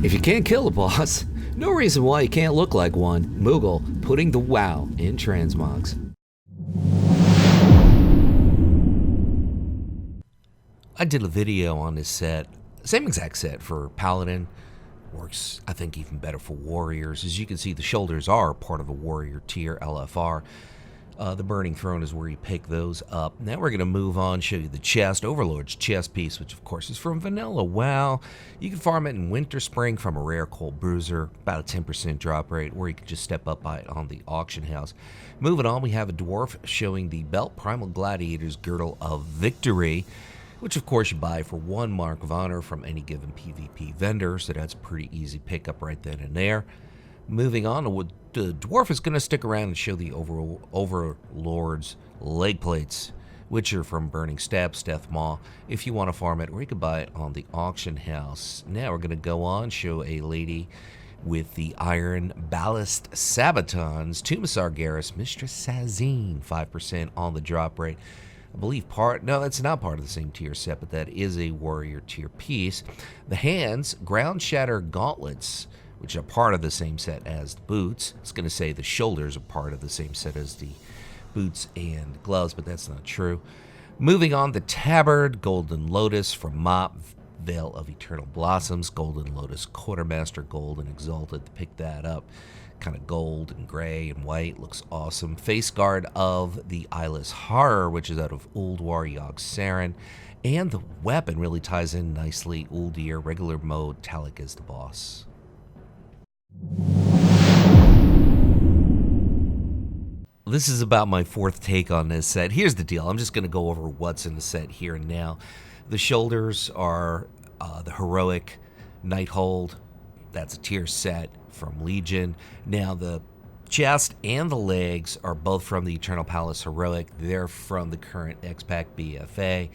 If you can't kill a boss, no reason why you can't look like one. Moogle putting the wow in transmogs. I did a video on this set, same exact set for Paladin. Works, I think, even better for warriors. As you can see, the shoulders are part of the warrior tier LFR. The Burning Throne is where you pick those up. Now we're going to move on, show you the chest, Overlord's chest piece, which of course is from Vanilla WoW. You can farm it in Winter Spring from a rare Cold Bruiser, about a 10% drop rate, or you can just step up by it on the auction house. Moving on, we have a dwarf showing the belt Primal Gladiators Girdle of Victory, which of course you buy for 1 Mark of Honor from any given PvP vendor, so that's a pretty easy pickup right then and there. Moving on, the dwarf is going to stick around and show the Overlord's leg plates, which are from Burning Steps, Death Maw, if you want to farm it, or you can buy it on the auction house. Now we're going to go on, show a lady with the Iron Ballast Sabatons, Tomb of Sargeras, Mistress Sazine, 5% on the drop rate. I believe no, that's not part of the same tier set, but that is a warrior tier piece. The hands, Ground Shatter Gauntlets, which are part of the same set as the boots. I was going to say the shoulders are part of the same set as the boots and gloves, but that's not true. Moving on, the Tabard, Golden Lotus from Mop, Veil of Eternal Blossoms, Golden Lotus Quartermaster, Gold and Exalted to pick that up. Kind of gold and gray and white, looks awesome. Face guard of the Eyeless Horror, which is out of Ulduar Yogg Saron. And the weapon really ties in nicely. Uldir, regular mode, Talik is the boss. This is about my 4th take on this set. Here's the deal. I'm just going to go over what's in the set here and now. The shoulders are the Heroic Nighthold. That's a tier set from Legion. Now the chest and the legs are both from the Eternal Palace Heroic. They're from the current xpac BFA.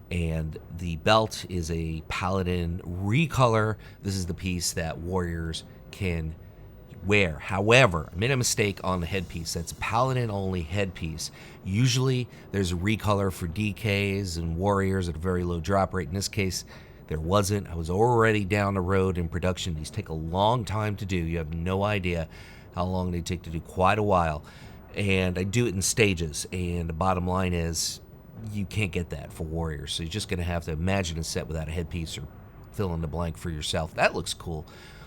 And the belt is a Paladin recolor. This is the piece that warriors can wear. However, I made a mistake on the headpiece. That's a Paladin only headpiece. Usually there's a recolor for DKs and warriors at a very low drop rate. In this case, there wasn't. I was already down the road in production. These take a long time to do. You have no idea how long they take to do, quite a while. And I do it in stages. And the bottom line is you can't get that for warriors. So you're just going to have to imagine a set without a headpiece or fill in the blank for yourself. That looks cool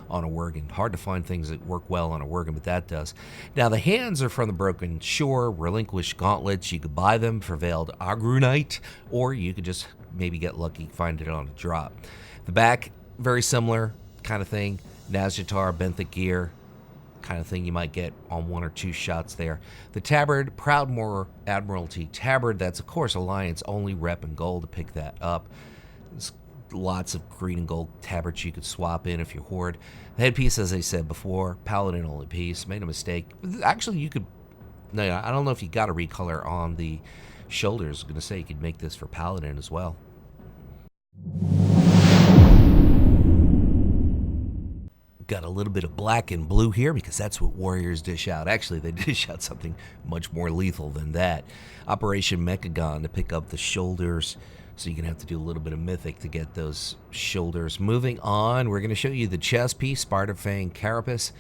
on a Worgen. Hard to find things that work well on a Worgen, but that does. Now the hands are from the Broken Shore, Relinquished Gauntlets. You could buy them for Veiled Agrunite, or you could just maybe get lucky, find it on a drop. The back, very similar kind of thing. Nazjatar, Benthic gear, kind of thing you might get on 1 or 2 shots there. The Tabard, Proudmoore Admiralty Tabard, that's of course Alliance only, rep and gold to pick that up. There's lots of green and gold tabards you could swap in if you hoard. The headpiece, as I said before, Paladin only piece. Made a mistake. Actually, you could, no, I don't know if you got a recolor on the shoulders. I was going to say you could make this for Paladin as well. Got a little bit of black and blue here because that's what warriors dish out. Actually, they dish out something much more lethal than that. Operation Mechagon to pick up the shoulders. So you're going to have to do a little bit of Mythic to get those shoulders. Moving on, we're going to show you the chest piece, Spartafang Carapace,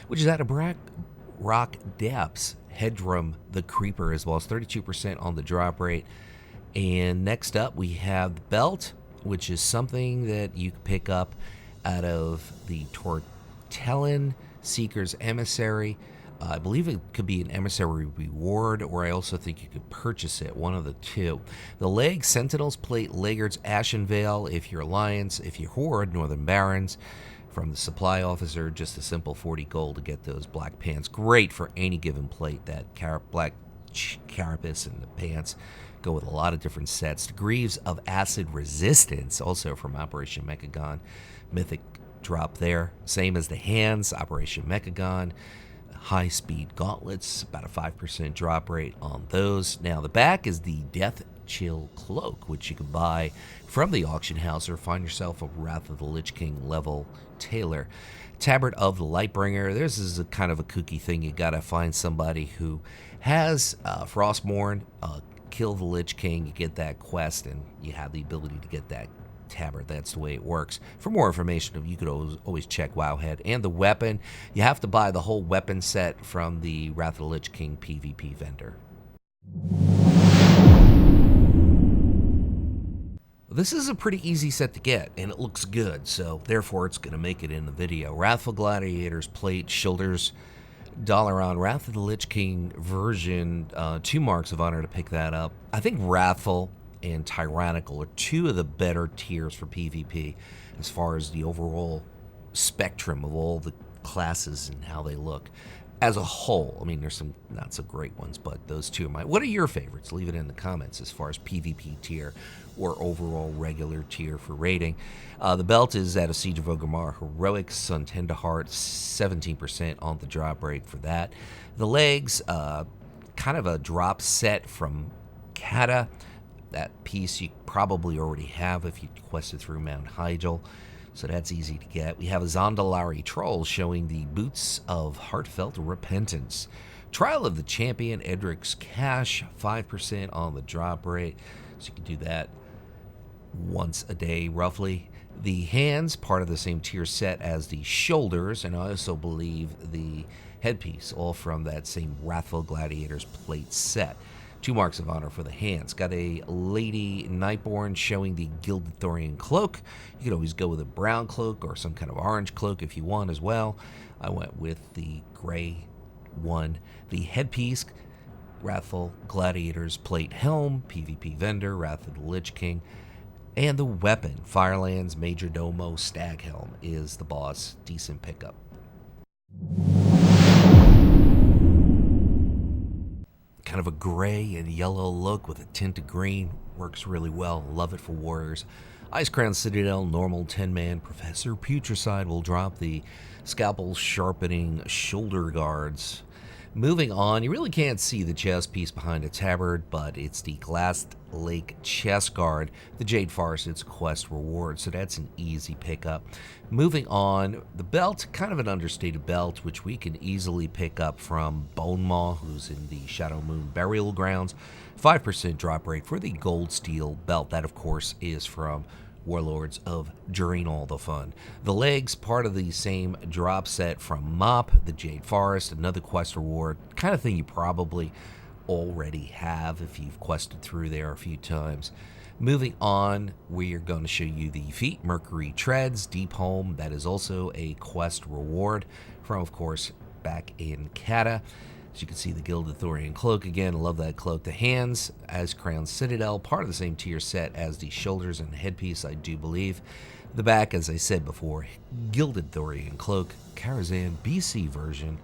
which is out of Rock Depths. Hedrum the Creeper, as well as 32% on the drop rate. And next up, we have the belt, which is something that you can pick up out of the Tortellin Seeker's Emissary. I believe it could be an Emissary reward, or I also think you could purchase it, one of the two. The leg, Sentinel's Plate, Laggard's Ashen Veil, if you're Alliance, if you're Horde, Northern Barons. From the Supply Officer, just a simple 40 gold to get those black pants. Great for any given plate. That black carapace and the pants go with a lot of different sets. Greaves of Acid Resistance, also from Operation Mechagon. Mythic drop there. Same as the hands, Operation Mechagon. High speed gauntlets, about a 5% drop rate on those. Now the back is the Death Chill Cloak, which you can buy from the auction house or find yourself a Wrath of the Lich King level tailor. Tabard of the Lightbringer. This is a kind of a kooky thing. You gotta find somebody who has Frostmourne, kill the Lich King. You get that quest, and you have the ability to get that Tabard. That's the way it works. For more information, you could always check Wowhead. And the weapon, you have to buy the whole weapon set from the Wrath of the Lich King PvP vendor. This is a pretty easy set to get, and it looks good, so therefore it's going to make it in the video. Wrathful Gladiators, plate, shoulders, dollar on Wrath of the Lich King version, 2 marks of honor to pick that up. I think Wrathful and Tyrannical are 2 of the better tiers for PvP as far as the overall spectrum of all the classes and how they look. As a whole, I mean, there's some not so great ones, but those 2 are mine. What are your favorites? Leave it in the comments as far as PvP tier or overall regular tier for rating. The belt is at a Siege of Orgrimmar Heroics on 10 to Heart, 17% on the drop rate for that. The legs, kind of a drop set from Cata. That piece you probably already have if you quested through Mount Hyjal, so that's easy to get. We have a Zondalari Troll showing the Boots of Heartfelt Repentance. Trial of the Champion, Edric's Cash, 5% on the drop rate, so you can do that once a day roughly. The hands, part of the same tier set as the shoulders, and I also believe the headpiece, all from that same Wrathful Gladiators plate set. 2 marks of honor for the hands. Got a Lady Nightborn showing the Gilded Thorian Cloak. You could always go with a brown cloak or some kind of orange cloak if you want as well. I went with the gray one. The headpiece, Wrathful Gladiators plate helm, PvP vendor, Wrath of the Lich King. And the weapon, Firelands Major Domo Stag Helm, is the boss. Decent pickup. Kind of a gray and yellow look with a tint of green. Works really well. Love it for warriors. Icecrown Citadel, normal 10-man. Professor Putricide will drop the scalpel sharpening shoulder guards. Moving on, you really can't see the chest piece behind a tabard, but it's the Glass Lake chest guard, the Jade Forest, its quest reward, so that's an easy pickup. Moving on, the belt, kind of an understated belt, which we can easily pick up from Bone Maw, who's in the Shadow Moon Burial Grounds. 5% drop rate for the gold steel belt. That, of course, is from Warlords of Draenor, the fun. The legs, part of the same drop set from Mop, the Jade Forest, another quest reward, kind of thing you probably already have if you've quested through there a few times. Moving on, we are going to show you the feet, Mercury Treads, Deep Home. That is also a quest reward from, of course, back in Cata. As you can see, the Gilded Thorian Cloak again. Love that cloak. The hands, as Crown Citadel, part of the same tier set as the shoulders and the headpiece, I do believe. The back, as I said before, Gilded Thorian Cloak, Karazhan BC version,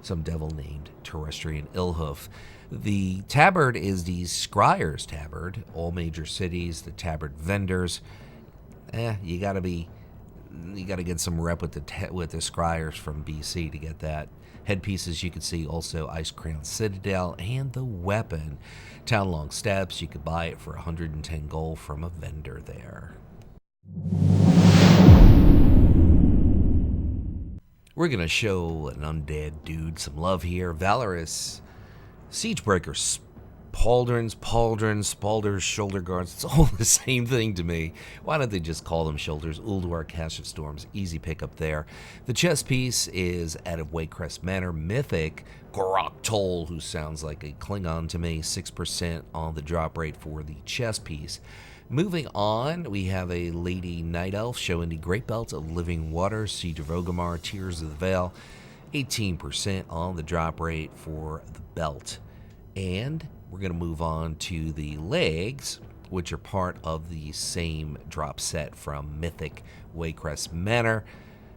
some devil named Terrestrian Illhoof. The tabard is the Scryer's Tabard, all major cities, the tabard vendors. You gotta get some rep with the Scryers from BC to get that. Headpieces, you can see also Icecrown Citadel, and the weapon, Townlong Steps. You could buy it for 110 gold from a vendor there. We're gonna show an undead dude some love here. Valorous Siegebreaker Pauldrons, Spalders, Shoulder Guards. It's all the same thing to me. Why don't they just call them shoulders? Ulduar, Cache of Storms, easy pickup there. The chest piece is out of Waycrest Manor, Mythic, Gorok Toll, who sounds like a Klingon to me, 6% on the drop rate for the chest piece. Moving on, we have a Lady Night Elf showing the Great Belt of Living Water, Siege of Orgrimmar, Tears of the Veil, 18% on the drop rate for the belt. And we're going to move on to the legs, which are part of the same drop set from Mythic Waycrest Manor.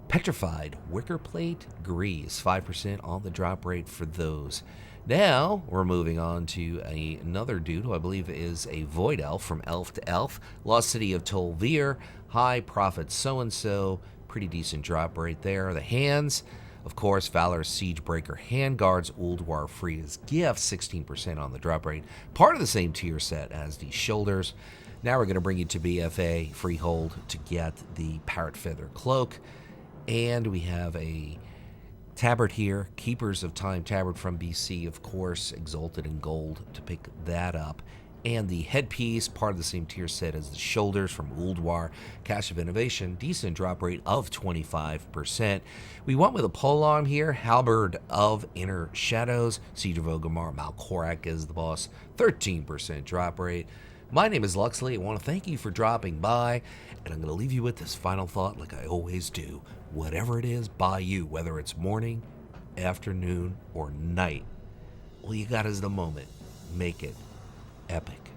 Petrified Wicker Plate Grease, 5% on the drop rate for those. Now, we're moving on to another dude who I believe is a Void Elf from Elf to Elf. Lost City of Tol'vir, High Prophet So-and-so, pretty decent drop rate there. The hands, of course, Valor's Siegebreaker Handguards, Ulduar Frida's Gift, 16% on the drop rate. Part of the same tier set as the shoulders. Now we're going to bring you to BFA Freehold to get the Parrot Feather Cloak. And we have a Tabard here, Keepers of Time Tabard from BC, of course, Exalted in Gold to pick that up. And the headpiece, part of the same tier set as the shoulders from Ulduar, Cache of Innovation, decent drop rate of 25%. We went with a polearm here, Halberd of Inner Shadows, Siege of Orgrimmar, Malkorak is the boss, 13% drop rate. My name is Luxeley. I want to thank you for dropping by, and I'm going to leave you with this final thought like I always do. Whatever it is by you, whether it's morning, afternoon, or night, all you got is the moment. Make it epic.